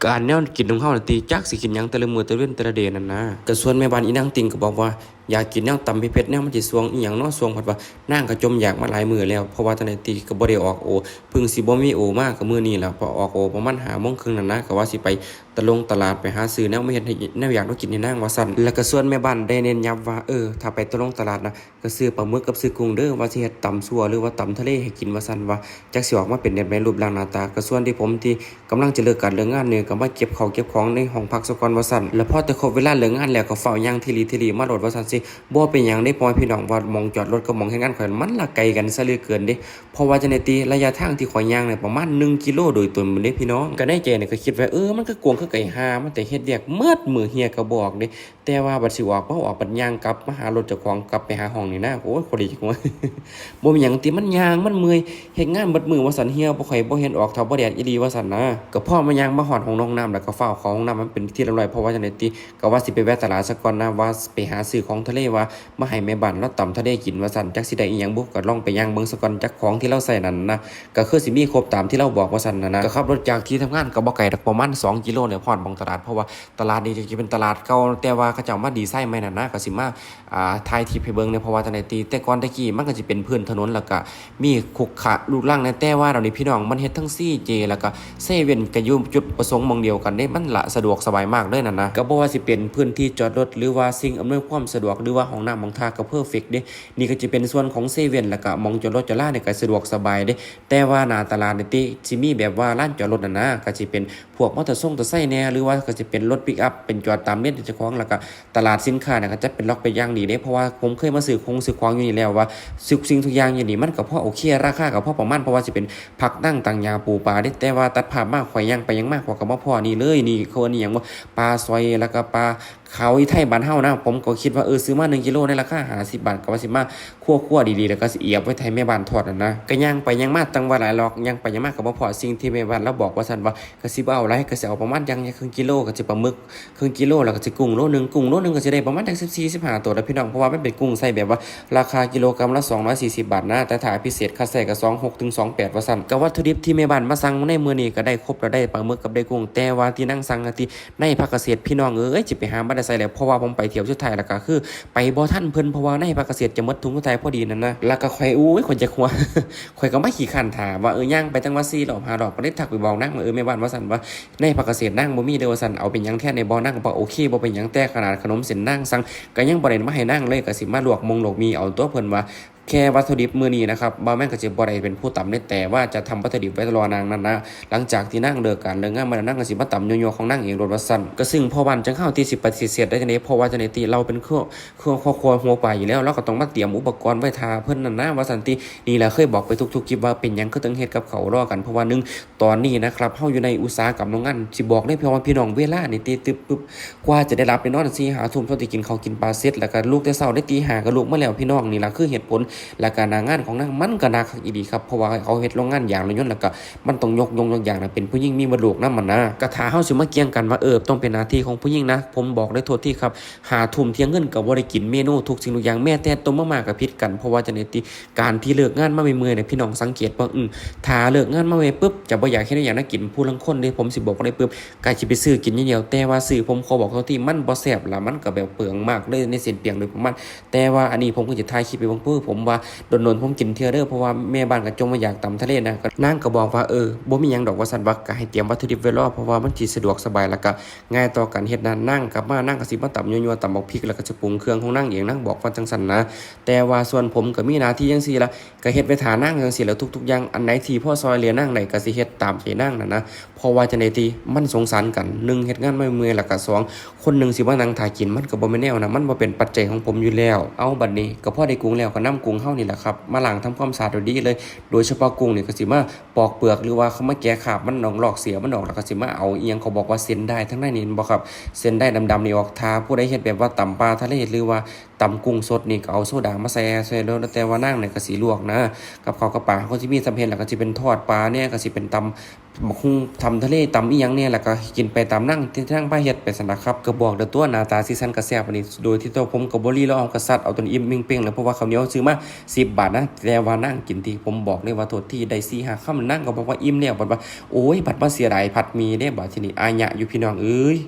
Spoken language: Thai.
การแนวกินของเฮาน่ะติจักสิกินหยังแต่ละมื้อแต่ละเว้นแต่ละเดะนั่นนะก็ส่วนแม่บ้านอีนางติ่งก็บอกว่าอยากกินแนวตำเผ็ดๆแนวมันสิสวงอีหยังเนาะสวงเพิ่นว่านางก็จมอยากมาหลายมื้อแล้วเพราะว่าจังได๋ติก็บ่ได้ออกโอเพิ่งสิบ่มีโอมาก็มื้อนี้ล่ะพอออกโอประมาณ5:30นั่นนะก็ว่าสิไปตลาดไปหาซื้อแนวมาเฮ็ดให้แนวอยากเนาะกินให้นางว่าซั่นแล้วก็ส่วนแม่บ้านได้เน้นย้ำว่าถ้าไปตลาดนะก็ซื้อปลาหมึกกับซื้อกุ้งเด้อว่าสิเฮ็ดตำซั่วหรือว่าตำทะเลให้กินว่าซั่นว่าจักสิออกมาเป็นแบบใดรูปร่างหน้าตาก็ส่วนที่ผมที่กำลังจะเลิกการเลิกงานเนี่ยก็มาเก็บข้าวเก็บของในห้องพักซะก่อนว่าซั่นแล้วพอแต่ครบเวลาเลิกงานแล้วก็เฝ้าย่างทีรีมาโลดว่าซั่นสิบ่เป็นหยังได้พ่อพี่น้องว่ามองจอดรถกับมองเฮ็ดงานข่อยมันละไกลกันซะเหลือเกินเด้เพราะว่าจังได๋ติระยะทางที่ข่อยย่างเนี่ยประมาณ1กิโลโดยตรงเด้พี่น้องก็ในใจเนี่ยก็คิดว่ามันก็กวางคือไก่ห่ามันแต่เฮ็ดเวียกเมิดมื้อเฮียก็บอกเด้แต่ว่าบัดสิออกบ่ออกบัดย่างกลับมาหารถเจ้าของกลับไปหาห้องนี่นะโอ้ยคนดีจังวะ บ่มีหยังติมันย่างมันเมื่อยเฮ็ดงานเบิดมื้อว่าซั่นเฮียบ่ค่อยบ่เห็นออกเท่าบ่แดดอีหลีว่าซั่นนะก็พอมาย่างมาฮอดห้องน้องน้ำแล้วก็ฟ้าวเข้าห้องน้ำมันเป็นที่เรียบร้อยเพราะว่าจังได๋ติก็ว่าสิไปแวะตลาดซะก่อนนะว่าไปหาซื้อของทะเลว่ามาให้แม่บ้านเราตำทะเลกินว่าซั่นจักสิได้อีหยังบ่ก็ลองไปย่างเบิ่งซะก่อนจักของที่เราใส่นั่นนะก็คือสิมีครบตามที่เราบอกว่าซั่นนะก็ขับรถจากที่ทำงานก็บ่ไกลดอกประมาณ2กิโลเนี่ยฮอดหม้องตลาดเพราะว่าตลาดนี้จะเป็นตลาดเก่าแต่ว่าเขาเจ้ามาดีไซน์ใหม่นั่นนะก็สิมาถ่ายคลิปให้เบิ่งเนี่ยเพราะว่าจังได๋ติแต่ก่อนตะกี้มันก็สิเป็นพื้นถนนแล้วก็มีขรุขระลูกรังนะแต่ว่าเดี๋ยวนี้พี่น้องมันเฮ็ดทั้ง 4J แล้วก็เซเว่นก็อยู่จุดประสงค์หม้องเดียวกันเด้มันละสะดวกสบายมากเลยนั่นนะก็บ่ว่าสิเป็นพื้นที่จอดรถหรือว่าสิ่งอำนวยความสะดวกหรือว่าห้องน้ำห้องท่าก็เพอร์เฟกต์เด้นี่ก็จะเป็นส่วนของเซเว่นแล้วก็หม้องจอดรถจอดลาเนี่ยก็สะดวกสบายเด้แต่ว่าหน้าตลาดนี่ติสิมีแบบว่าลานจอดรถนั่นนะก็สิเป็นพวกมอเตอร์ไซค์แหน่หรือว่าก็สิเป็นรถปิกอัพเป็นจอดตามเลนเจ้าของแล้วก็ตลาดสินค้าเนี่ยก็จะเป็นล็อกไปอย่างดีเด้เพราะว่าผมเคยมาซื้อของอยู่นี่แล้วว่าสิ่งทุกอย่างอยู่นี่มันก็พอโอเคราคาก็พอประมาณเพราะว่าสิเป็นผักตั้งต่างยาปูปลาเด้แต่ว่าตัดภาพมาข่อยย่างไปยังมากกว่าก็บ่พอนี่เลยนี่เขาอันนี้หยังว่าปลาซอยแล้วก็ปลาเขาอีไทยบ้านเฮานะผมก็คิดว่าซื้อมา1กิโลในราคา50บาทก็ว่าสิมาคั่วดีๆแล้วก็สิเอียบไว้ไทยแม่บ้านทอดนั่นนะก็ย่างไปย่างมาตั้งว่าหลายหรอกย่างไปย่างมาก็บ่พอสิ่งที่แม่บ้านเราบอกว่าซั่นว่าก็สิบ่เอาหลายก็สิเอาประมาณอย่างครึ่งกิโลก็สิปลาหมึกครึ่งกิโลแล้วก็สิกุ้งโลนึงก็สิได้ประมาณจัก14-15ตัวแล้วพี่น้องเพราะว่ามันเป็นกุ้งไซส์แบบว่าราคากิโลกรัมละ240บาทนะแต่ถ้าพิเศษคัดไซส์ก็26ถึง28ว่าซั่นก็วัตถุดิบที่แม่บ้านมาสั่งในมื้อนี้ก็ได้ครบแล้วได้ปลาหมึกกับได้กุ้งแต่ว่าที่นั่งสั่งที่ในภาคเกษตรพี่น้องสิไปหาบ่ได้ใส่แล้วเพราะว่าผมไปเที่ยวสุดท้ายแล้วก็คือไปบ่ทันเพิ่นเพราะว่าในภาคเกษตรจะหมดถุงสุดท้ายพอดีนั่นนะแล้วก็ข่อยคนจะหัว ข่อยก็มาขี้คร้านถามว่าย่างไปจังว่า4รอบ5รอบก็ได้ทักไปบอกนางว่าแม่บ้านว่าซั่นว่าในภาคเกษตรนางบ่มีเด้อว่าซั่นเอาเป็นหยังแท้ในบ่นางก็บอกโอเคบ่เป็นหยังแต่ขนาดขนมเส้นนางสั่งก็ยังบ่ได้มาให้นางเลยก็สิมาลวกมีเอาตัวเพิ่นว่าแค่วัตถุดิบมื้อนี้นะครับบ่แม่นก็สิบ่ได้เป็นผู้ตำได้แต่ว่าจะทำวัตถุดิบไว้รอนางนั่นนะหลังจากที่นางเลิกการเลิกงานมาแล้วนางก็สิมาตำยั่วๆของนางเองโดดว่าซั่นก็ซึ่งพ่อบ้านจังเฮาที่สิปฏิเสธได้จังได๋เพราะว่าจังได๋ติเราเป็นครัวหัวปลาอยู่แล้วเราก็ต้องมาเตรียมอุปกรณ์ไว้ท่าเพิ่นนั่นนะว่าซั่นตินี่แหละเคยบอกไปทุกๆคลิปว่าเป็นหยังคือต้องเฮ็ดกับเขารอกันเพราะว่า1ตอนนี้นะครับเฮาอยู่ในอุตสาหกรรมโรงงานสิบอกได้เพียงว่าพี่น้องเวลานี่ติตึบปึ๊บกว่าจะได้รับได้นอน4 5ทุ่มเท่าที่กินข้าวกินปลาเสร็จแล้วก็ลูกแต่เช้าได้ตี5ก็ลุกมาแล้วพี่น้องนี่ล่ะคือเหตุผลและการงานของนางมันก็หนักอีดีครับเพราะว่าเขาเฮ็ดโรงงานยางรถยนต์แล้วก็มันต้องยกอย่างนะเป็นผู้หญิงมีมรดกนำมันนะก็ถ้าเฮาสิมาเกี่ยงกันว่าต้องเป็นหน้าที่ของผู้หญิงนะผมบอกได้โทษที่ครับ5ทุ่มเที่ยงเงินก็บ่ได้กินเมนูทุกสิ่งทุกอย่างแม้แต่ต้มมาม่าก็ผิดกันเพราะว่าจังได๋ติการที่เลิกงานมาเมื่อยๆเนี่ยพี่น้องสังเกตว่าถ้าเลิกงานมาเมื่อยปึ๊บจะบ่อยากเฮ็ดอย่างนั้นกินผู้ลังคนเด้ผมสิบอกได้ปึ๊บก็สิไปซื้อกินอย่างเดียวแต่ว่าซื้อผมขอบอกโทษที่มันบ่แซ่บล่ะมันก็แบบเปลืองมากเลยในเส้นเปียงโดยประมาณแต่ว่าอันนี้ผมก็จะถ่ายคลิปไปเบิ่งผมว่าโดนๆผมกินเทื่อเด้อเพราะว่าแม่บ้านก็จงมาอยากตำทะเลนะก็นางก็บอกว่าบ่มีหยังดอกว่าซั่นว่าก็ให้เตรียมวัตถุดิบไว้รอเพราะว่ามันสิสะดวกสบายแล้วก็ง่ายต่อการเฮ็ดนั้นนางกลับมานางก็สิมาตำยั่วๆตำบักพริกแล้วก็จะปรุงเครื่องของนางเองนางบอกว่าจังซั่นนะแต่ว่าส่วนผมก็มีหน้าที่จังซี่ล่ะก็เฮ็ดไปท่านางจังซี่แล้วทุกๆอย่างอันไหนที่พ่อซอยเหลือนางได้ก็สิเฮ็ดตามใจนางนั่นนะเพราะว่าจังได๋ติมันสงสารกัน1เฮ็ดงานเมื่อยๆแล้วก็2คนนึงสิมานั่งท่ากินมันก็บ่แม่นแนวนะมันบ่เป็นปัจจัยของผมอยู่แล้วเอาบัดนี้ก็พอได้กุ้งแล้วก็นำกุ้งเฮานี่แหละครับมาล้างทำความสะอาดดีเลยโดยเฉพาะกุ้งนี่ก็สิมาปอกเปลือกหรือว่าเขามาแกะคราบมันหนองลอกเสียมันออกแล้วก็สิมาเอาอีหยังเขาบอกว่าเส้นได้ทั้งนั้นนี่บ่ครับเส้นได้ดำๆนี่ออกทาผู้ใดเฮ็ดแบบว่าตำปลาทะเลหรือว่าตำกุ้งสดนี่ก็เอาโซดามาใส่แล้วแต่ว่านางนี่ก็สิลวกนะกับข้าวกับปลาเขาสิมีสำเพ็จแล้วก็สิเป็นทอดปลาเนี่ยก็สิเป็นตำ บักฮุงทำทะเลตำอีหยังเนี่ยแล้วก็กินไปตามนั่งที่ทางพาเฮ็ดไปซั่นล่ะครับก็บอกเด้อตัวหน้าตาสีสันก็แซ่บอันนี้โดยที่ตัวผมก็บ่รีรอเอากษัตริย์เอาตัวอิ่มเป้งๆแล้วเพราะว่าข้าวเหนียวซื้อมา10บาทนะแต่ว่านั่งกินที่ผมบอกเลยว่าโทษที่ได้4-5 คำนั่งก็บอกว่าอิ่มแล้วบัดว่าโอ้ยบัดว่าเสียดายผัดหมี่เด้บัดทีนี้อายะอยู่พี่น้องเอ้ย